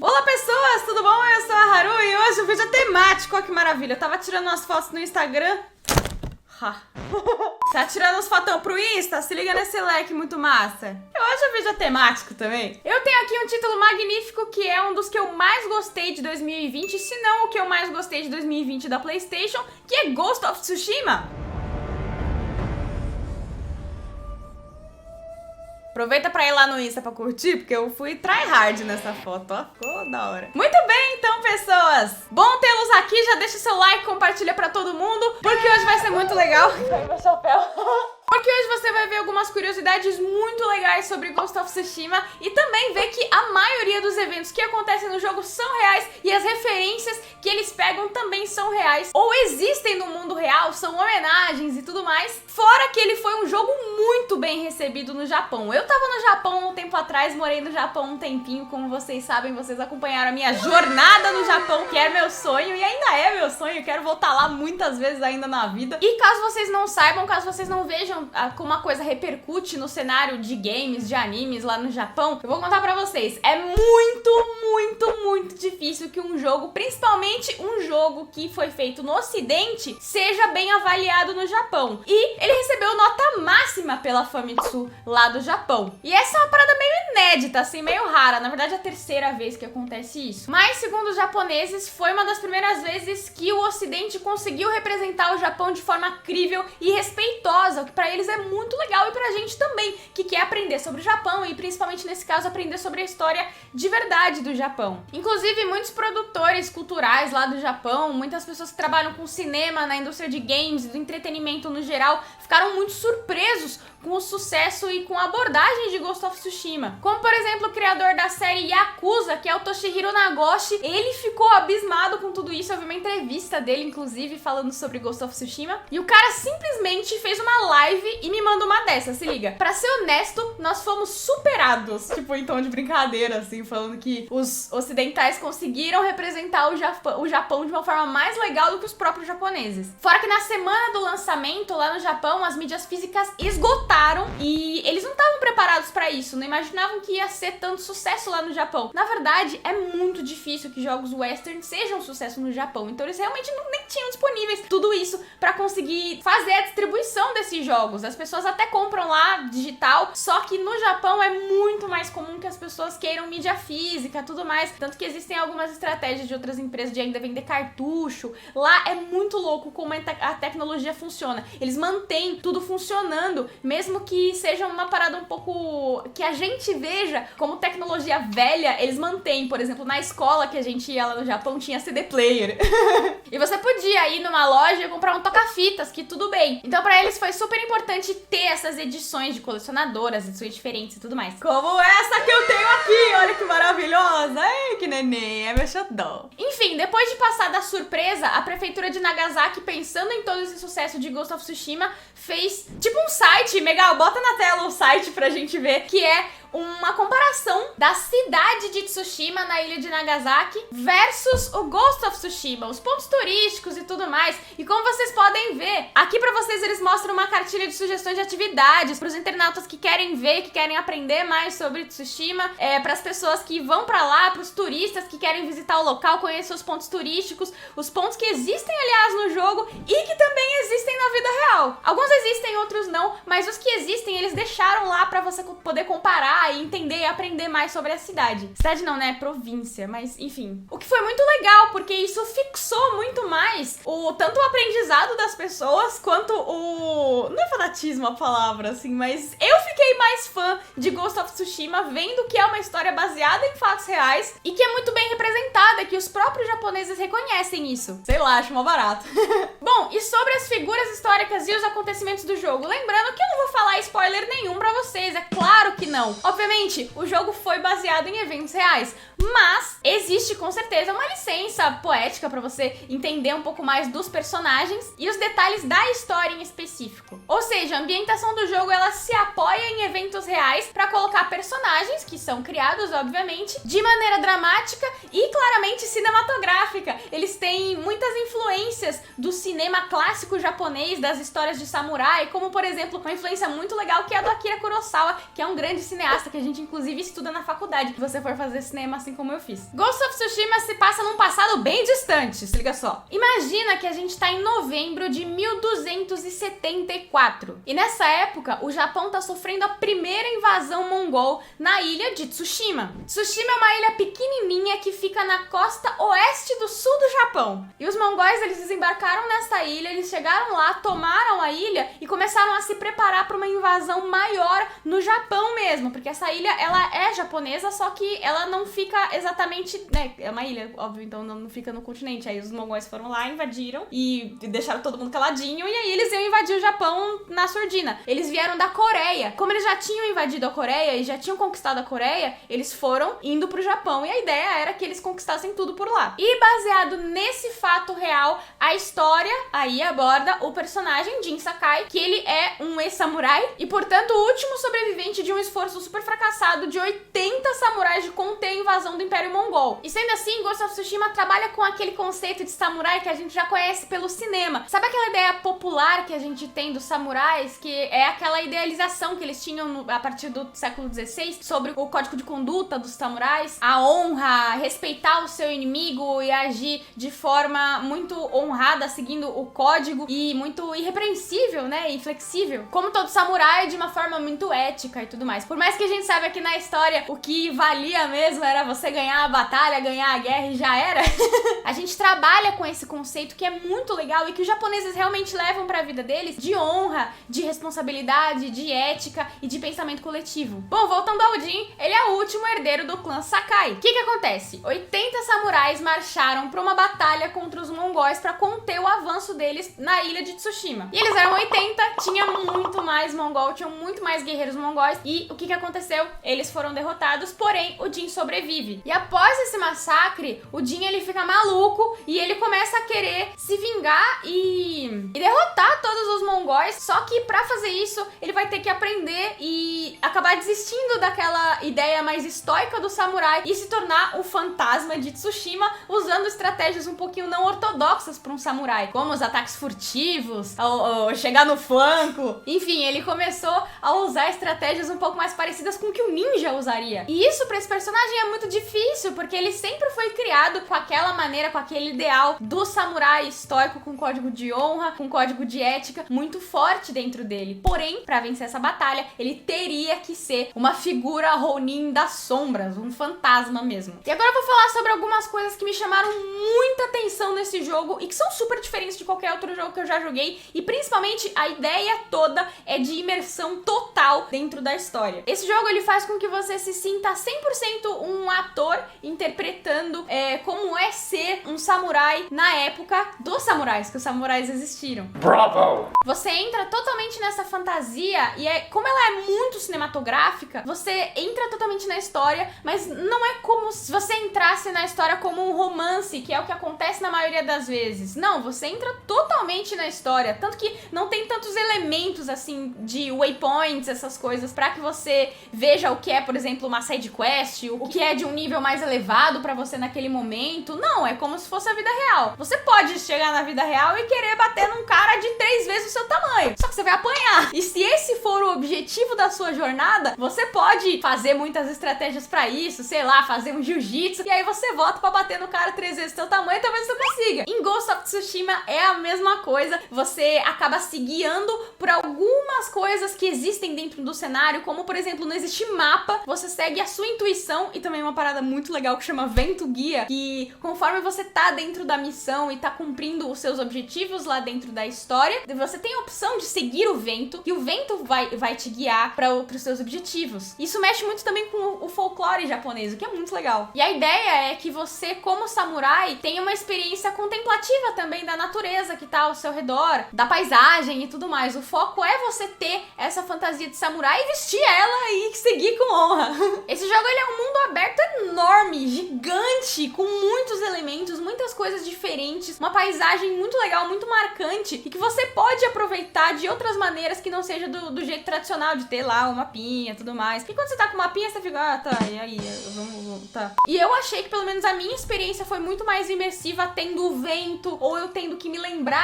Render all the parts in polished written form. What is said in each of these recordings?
Olá pessoas, tudo bom? Eu sou a Haru e hoje o vídeo é temático, olha que maravilha. Eu tava tirando umas fotos no Instagram. Tá tirando uns fotão pro Insta? Se liga nesse leque muito massa. Hoje o vídeo é temático também. Eu tenho aqui um título magnífico que é um dos que eu mais gostei de 2020, se não o que eu mais gostei de 2020 da PlayStation, que é Ghost of Tsushima. Aproveita pra ir lá no Insta pra curtir, porque eu fui tryhard nessa foto, ó. Ficou da hora. Muito bem, então, pessoas. Bom tê-los aqui. Já deixa o seu like, compartilha pra todo mundo, porque hoje vai ser muito legal. Ai, meu chapéu. Porque hoje você vai ver algumas curiosidades muito legais sobre Ghost of Tsushima e também ver que a maioria dos eventos que acontecem no jogo são reais e as referências que eles pegam também são reais ou existem no mundo real, são homenagens e tudo mais. Fora que ele foi um jogo muito bem recebido no Japão. Eu tava no Japão um tempo atrás, morei no Japão um tempinho, como vocês sabem, vocês acompanharam a minha jornada no Japão, que é meu sonho e ainda é meu sonho, eu quero voltar lá muitas vezes ainda na vida. E caso vocês não saibam, caso vocês não vejam como a coisa repercute no cenário de games, de animes lá no Japão, eu vou contar pra vocês. É muito difícil que um jogo, principalmente um jogo que foi feito no ocidente, seja bem avaliado no Japão. E ele recebeu nota máxima pela Famitsu lá do Japão. E essa é uma parada meio inédita, assim, meio rara. Na verdade, é a terceira vez que acontece isso. Mas, segundo os japoneses, foi uma das primeiras vezes que o ocidente conseguiu representar o Japão de forma crível e respeitosa, o que pra eles é muito legal e pra gente também, que quer aprender sobre o Japão e principalmente nesse caso aprender sobre a história de verdade do Japão. Inclusive muitos produtores culturais lá do Japão, muitas pessoas que trabalham com cinema, na indústria de games, do entretenimento no geral, ficaram muito surpresos com o sucesso e com a abordagem de Ghost of Tsushima. Como, por exemplo, o criador da série Yakuza, que é o Toshihiro Nagoshi, ele ficou abismado com tudo isso. Eu vi uma entrevista dele, inclusive, falando sobre Ghost of Tsushima. E o cara simplesmente fez uma live e me mandou uma dessa, se liga. Pra ser honesto, nós fomos superados. Tipo, em tom de brincadeira, assim, falando que os ocidentais conseguiram representar o Japão de uma forma mais legal do que os próprios japoneses. Fora que na semana do lançamento, lá no Japão, as mídias físicas esgotaram e eles não estavam preparados pra isso, não imaginavam que ia ser tanto sucesso lá no Japão. Na verdade, é muito difícil que jogos western sejam um sucesso no Japão, então eles realmente nem tinham disponíveis tudo isso pra conseguir fazer a distribuição desses jogos. As pessoas até compram lá digital, só que no Japão é muito mais comum que as pessoas queiram mídia física, tudo mais, tanto que existem algumas estratégias de outras empresas de ainda vender cartucho. Lá é muito louco como a tecnologia funciona. Eles mantêm tudo funcionando, mesmo que seja uma parada um pouco que a gente veja como tecnologia velha, eles mantêm. Por exemplo, na escola que a gente ia lá no Japão tinha CD player. E você podia ir numa loja e comprar um toca-fitas, que tudo bem. Então pra eles foi super importante ter essas edições de colecionadoras, edições diferentes e tudo mais. Como essa que eu tenho aqui, olha que maravilhosa. Ai, que neném, é meu xodó. Enfim, depois de passar da surpresa, a prefeitura de Nagasaki, pensando em todo esse sucesso de Ghost of Tsushima, fez tipo um site, Megal, bota na tela o site pra gente ver, que é uma comparação da cidade de Tsushima, na ilha de Nagasaki, versus o Ghost of Tsushima, os pontos turísticos e tudo mais. E como vocês podem ver, aqui pra vocês eles mostram uma cartilha de sugestões de atividades pros internautas que querem ver, que querem aprender mais sobre Tsushima, pras pessoas que vão pra lá, pros turistas que querem visitar o local, conhecer os pontos turísticos, os pontos que existem, aliás, no jogo e que também existem na vida real. Alguns existem, outros não, mas os que existem eles deixaram lá pra você poder comparar e entender e aprender mais sobre a cidade. Cidade não, né? Província, mas enfim. O que foi muito legal, porque isso fixou muito mais tanto o aprendizado das pessoas, quanto o... não é fanatismo a palavra, assim, mas eu fiquei mais fã de Ghost of Tsushima vendo que é uma história baseada em fatos reais e que é muito bem representada, que os próprios japoneses reconhecem isso. Sei lá, acho mó barato. Bom, e sobre as figuras históricas e os acontecimentos do jogo, lembrando que eu não vou falar spoiler nenhum pra vocês, é claro que não. Obviamente, o jogo foi baseado em eventos reais, mas existe com certeza uma licença poética pra você entender um pouco mais dos personagens e os detalhes da história em específico. Ou seja, a ambientação do jogo ela se apoia em eventos reais pra colocar personagens que são criados, obviamente, de maneira dramática e claramente cinematográfica. Eles têm muitas influências do cinema clássico japonês, das histórias de samurai, como por exemplo, uma influência muito legal que é a do Akira Kurosawa, que é um grande cineasta gasta, que a gente inclusive estuda na faculdade, se você for fazer cinema assim como eu fiz. Ghost of Tsushima se passa num passado bem distante, se liga só. Imagina que a gente tá em novembro de 1274. E nessa época, o Japão tá sofrendo a primeira invasão mongol na ilha de Tsushima. Tsushima é uma ilha pequenininha que fica na costa oeste do sul do Japão. E os mongóis, eles desembarcaram nessa ilha, eles chegaram lá, tomaram a ilha e começaram a se preparar para uma invasão maior no Japão mesmo, porque essa ilha, ela é japonesa, só que ela não fica exatamente, né, é uma ilha, óbvio, então não fica no continente. Aí os mongóis foram lá, invadiram e deixaram todo mundo caladinho, e aí eles iam invadir o Japão na surdina. Eles vieram da Coreia. Como eles já tinham invadido a Coreia e já tinham conquistado a Coreia, eles foram indo pro Japão, e a ideia era que eles conquistassem tudo por lá. E baseado nesse fato real, a história aí aborda o personagem Jin Sakai, que ele é um ex-samurai e, portanto, o último sobrevivente de um esforço super fracassado de 80 samurais de conter a invasão do Império Mongol. E sendo assim, Ghost of Tsushima trabalha com aquele conceito de samurai que a gente já conhece pelo cinema. Sabe aquela ideia popular que a gente tem dos samurais, que é aquela idealização que eles tinham a partir do século XVI sobre o código de conduta dos samurais, a honra, respeitar o seu inimigo e agir de forma muito honrada, seguindo o código e muito irrepreensível, né, e flexível. Como todo samurai, de uma forma muito ética e tudo mais. Por mais que a gente saiba que na história o que valia mesmo era você ganhar a batalha, ganhar a guerra e já era, a gente trabalha com esse conceito que é muito legal e que os japoneses realmente levam pra vida deles, de honra, de responsabilidade, de ética e de pensamento coletivo. Bom, voltando ao Jin, ele é o último herdeiro do clã Sakai. O que acontece? 80 samurais marcharam pra uma batalha contra os mongóis pra conter o avanço deles na ilha de Tsushima. E eles eram 80, tinha muito mais mongol, tinham muito mais guerreiros mongóis, e o que aconteceu? Eles foram derrotados, porém o Jin sobrevive. E após esse massacre, o Jin, ele fica maluco e ele começa a querer se vingar e derrotar todos os mongóis, só que pra fazer isso, ele vai ter que aprender e acabar desistindo daquela ideia mais estoica do samurai e se tornar o fantasma de Tsushima, usando estratégias um pouquinho não ortodoxas para um samurai, como os ataques furtivos, ou chegar no flanco. Enfim, ele começou a usar estratégias um pouco mais parecidas com o que o ninja usaria. E isso para esse personagem é muito difícil, porque ele sempre foi criado com aquela maneira, com aquele ideal do samurai estoico, com código de honra, com código de ética muito forte dentro dele. Porém, para vencer essa batalha, ele teria que ser uma figura Ronin das sombras, um fantasma mesmo. E agora eu vou falar sobre algumas coisas que me chamaram muita atenção nesse jogo e que são super diferentes de qualquer outro jogo que eu já joguei, e principalmente a ideia toda é de imersão total dentro da história. Esse jogo, ele faz com que você se sinta 100% um ator interpretando como é ser um samurai na época dos samurais, que os samurais existiram. Bravo! Você entra totalmente nessa fantasia e como ela é muito cinematográfica, você entra totalmente na história, mas não é como se você entrasse na história como um romance, que é o que acontece na maioria das vezes. Não, você entra totalmente na história, tanto que não tem tantos elementos assim de waypoints, essas coisas, pra que você veja o que é, por exemplo, uma side quest, o que é de um nível mais elevado pra você naquele momento. Não, é como se fosse a vida real. Você pode chegar na vida real e querer bater num cara de 3 vezes o seu tamanho, só que você vai apanhar. E se esse for o objetivo da sua jornada, você pode fazer muitas estratégias pra isso, sei lá, fazer um jiu-jitsu, e aí você volta pra bater no cara 3 vezes o seu tamanho e talvez você consiga. Em Ghost of Tsushima é a mesma coisa, você acaba se guiando por algumas coisas que existem dentro do cenário, como por exemplo, não existe mapa, você segue a sua intuição, e também uma parada muito legal que chama Vento Guia, que conforme você tá dentro da missão e tá cumprindo os seus objetivos lá dentro da história, você tem a opção de seguir o vento, e o vento vai te guiar para os seus objetivos. Isso mexe muito também com o folclore japonês, o que é muito legal. E a ideia é que você, como samurai, tenha uma experiência contemplativa também da natureza que tá ao seu redor, da paisagem e tudo mais. O foco é você ter essa fantasia de samurai e vestir ela e seguir com honra. Esse jogo, ele é um mundo aberto enorme, gigante, com muitos elementos, muitas coisas diferentes, uma paisagem muito legal, muito marcante, e que você pode aproveitar de outras maneiras que não seja do jeito tradicional de ter lá o mapinha e tudo mais. E quando você tá com o mapinha, você fica, ah, tá, e aí, vamos, tá. E eu achei que pelo menos a minha experiência foi muito mais imersiva tendo o vento, ou eu tendo que me lembrar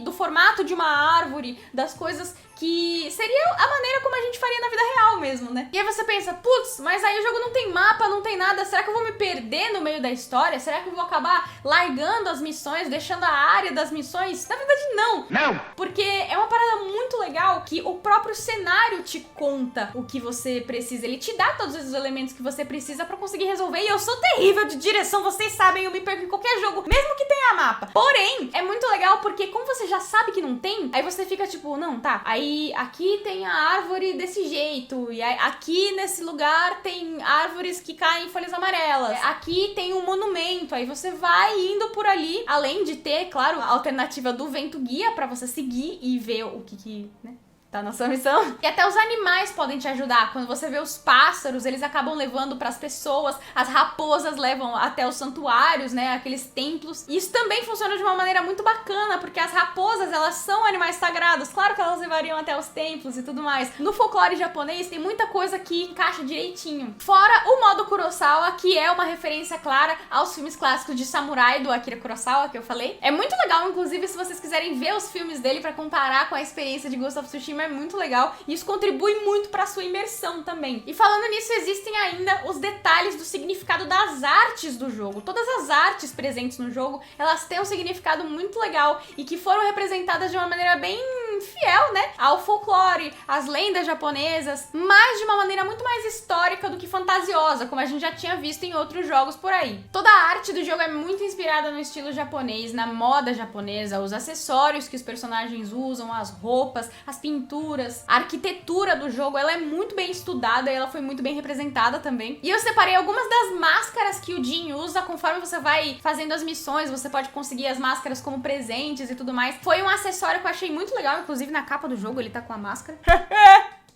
do formato de uma árvore, das coisas que seria a maneira como a gente faria na vida real mesmo, né? E aí você pensa, putz, mas aí o jogo não tem mapa, não tem nada, será que eu vou me perder no meio da história? Será que eu vou acabar largando as missões, deixando a área das missões? Na verdade, não! Não! Porque é uma parada muito legal que o próprio cenário te conta o que você precisa, ele te dá todos os elementos que você precisa pra conseguir resolver, e eu sou terrível de direção, vocês sabem, eu me perco em qualquer jogo, mesmo que tenha mapa. Porém, é muito legal porque como você já sabe que não tem, aí você fica tipo, não, tá, aí aqui tem a árvore desse jeito, e aí, aqui nesse lugar tem árvores que caem em folhas amarelas, aqui tem um monumento, aí você vai indo por ali, além de ter, claro, a alternativa do vento guia pra você seguir e ver o que né? Tá na sua missão. E até os animais podem te ajudar. Quando você vê os pássaros, eles acabam levando pras pessoas. As raposas levam até os santuários, né? Aqueles templos. E isso também funciona de uma maneira muito bacana, porque as raposas, elas são animais sagrados. Claro que elas levariam até os templos e tudo mais. No folclore japonês, tem muita coisa que encaixa direitinho. Fora o modo Kurosawa, que é uma referência clara aos filmes clássicos de samurai do Akira Kurosawa, que eu falei. É muito legal, inclusive, se vocês quiserem ver os filmes dele pra comparar com a experiência de Ghost of Tsushima, é muito legal e isso contribui muito para sua imersão também. E falando nisso, existem ainda os detalhes do significado das artes do jogo. Todas as artes presentes no jogo, elas têm um significado muito legal e que foram representadas de uma maneira bem fiel, né, ao folclore, às lendas japonesas, mas de uma maneira muito mais histórica do que fantasiosa, como a gente já tinha visto em outros jogos por aí. Toda a arte do jogo é muito inspirada no estilo japonês, na moda japonesa, os acessórios que os personagens usam, as roupas, as pinturas, a arquitetura do jogo, ela é muito bem estudada e ela foi muito bem representada também. E eu separei algumas das máscaras que o Jin usa conforme você vai fazendo as missões, você pode conseguir as máscaras como presentes e tudo mais. Foi um acessório que eu achei muito legal, inclusive na capa do jogo ele tá com a máscara.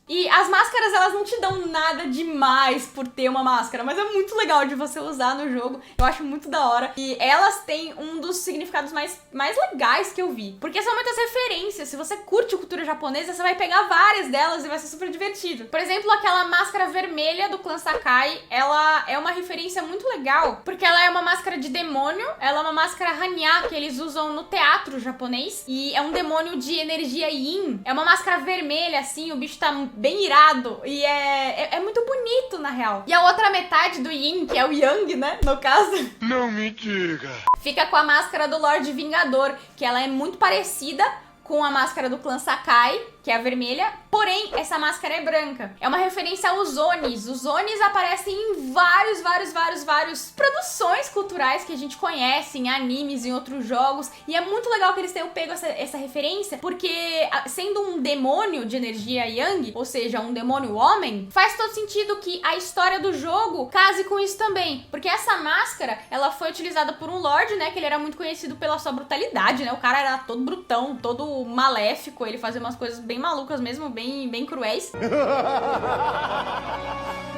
E as máscaras, elas não te dão nada demais por ter uma máscara, mas é muito legal de você usar no jogo, eu acho muito da hora. E elas têm um dos significados mais legais que eu vi, porque são muitas referências. Se você curte a cultura japonesa, você vai pegar várias delas e vai ser super divertido. Por exemplo, aquela máscara vermelha do clã Sakai, ela é uma referência muito legal, porque ela é uma máscara de demônio, ela é uma máscara Hanya, que eles usam no teatro japonês, e é um demônio de energia Yin. É uma máscara vermelha, assim, o bicho tá bem irado e é muito bonito, na real. E a outra metade do Yin, que é o Yang, né, no caso, não me diga, fica com a máscara do Lorde Vingador, que ela é muito parecida com a máscara do clã Sakai, que é a vermelha, porém essa máscara é branca. É uma referência aos Onis. Os Onis aparecem em várias produções culturais que a gente conhece, em animes, em outros jogos, e é muito legal que eles tenham pego essa referência, porque sendo um demônio de energia Yang, ou seja, um demônio homem, faz todo sentido que a história do jogo case com isso também, porque essa máscara, ela foi utilizada por um Lorde, né, que ele era muito conhecido pela sua brutalidade, né, o cara era todo brutão, todo maléfico, ele fazia umas coisas bem malucas mesmo, bem cruéis.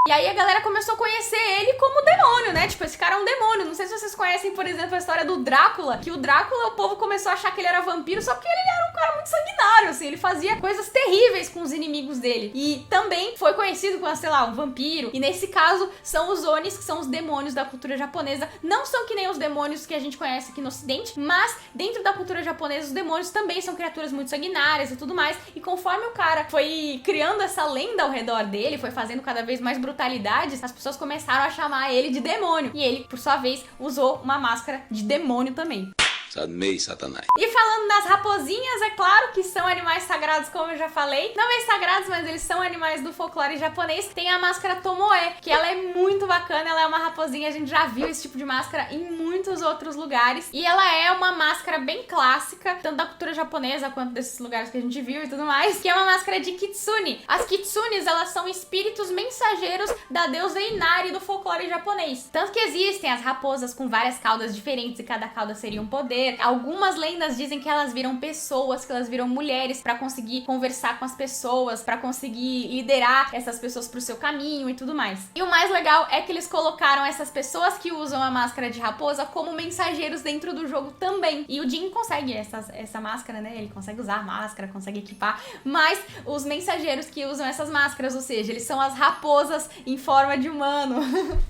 E aí a galera começou a conhecer ele como demônio, né? Tipo, esse cara é um demônio. Não sei se vocês conhecem, por exemplo, a história do Drácula, que o Drácula, o povo começou a achar que ele era vampiro só porque ele era um cara muito sanguinário, assim, ele fazia coisas terríveis com os inimigos dele. E também foi conhecido como, sei lá, um vampiro. E nesse caso, são os Onis, que são os demônios da cultura japonesa. Não são que nem os demônios que a gente conhece aqui no ocidente, mas dentro da cultura japonesa, os demônios também são criaturas muito sanguinárias e tudo mais. E conforme o cara foi criando essa lenda ao redor dele, foi fazendo cada vez mais brutalidades, as pessoas começaram a chamar ele de demônio. E ele, por sua vez, usou uma máscara de demônio também. Sadmei Satanás. E falando das raposinhas, é claro que são animais sagrados, como eu já falei. Não bem sagrados, mas eles são animais do folclore japonês. Tem a máscara Tomoe, que ela é muito bacana, ela é uma raposinha, a gente já viu esse tipo de máscara em muitos outros lugares. E ela é uma máscara bem clássica, tanto da cultura japonesa quanto desses lugares que a gente viu e tudo mais, que é uma máscara de Kitsune. As Kitsunes, elas são espíritos mensageiros da deusa Inari do folclore japonês. Tanto que existem as raposas com várias caudas diferentes e cada cauda seria um poder. Algumas lendas dizem que elas viram pessoas, que elas viram mulheres pra conseguir conversar com as pessoas, pra conseguir liderar essas pessoas pro seu caminho e tudo mais. E o mais legal é que eles colocaram essas pessoas que usam a máscara de raposa como mensageiros dentro do jogo também. E o Jin consegue essa máscara, né? Ele consegue usar a máscara, consegue equipar, mas os mensageiros que usam essas máscaras, ou seja, eles são as raposas em forma de humano.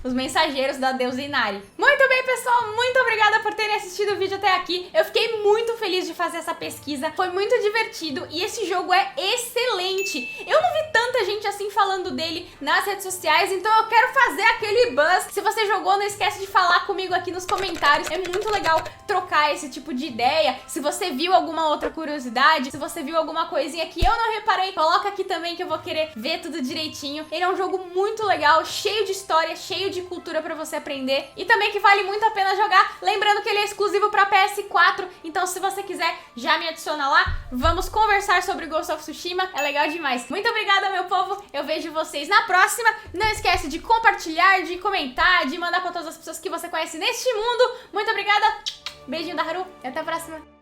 Os mensageiros da deusa Inari. Muito bem, pessoal, muito obrigada por terem assistido o vídeo até aqui. Eu fiquei muito feliz de fazer essa pesquisa, foi muito divertido e esse jogo é excelente. Eu não vi tanta gente assim falando dele nas redes sociais, então eu quero fazer aquele buzz. Se você jogou, não esquece de falar comigo aqui nos comentários. É muito legal trocar esse tipo de ideia. Se você viu alguma outra curiosidade, se você viu alguma coisinha que eu não reparei, coloca aqui também que eu vou querer ver tudo direitinho. Ele é um jogo muito legal, cheio de história, cheio de cultura pra você aprender e também que vale muito a pena jogar. Lembrando que ele é exclusivo pra PS4, então se você quiser, já me adiciona lá. Vamos conversar sobre Ghost of Tsushima, é legal demais. Muito obrigada, meu povo, eu vejo vocês na próxima. Não esquece de compartilhar, de comentar, de mandar pra todas as pessoas que você conhece neste mundo. Muito obrigada, beijinho da Haru e até a próxima.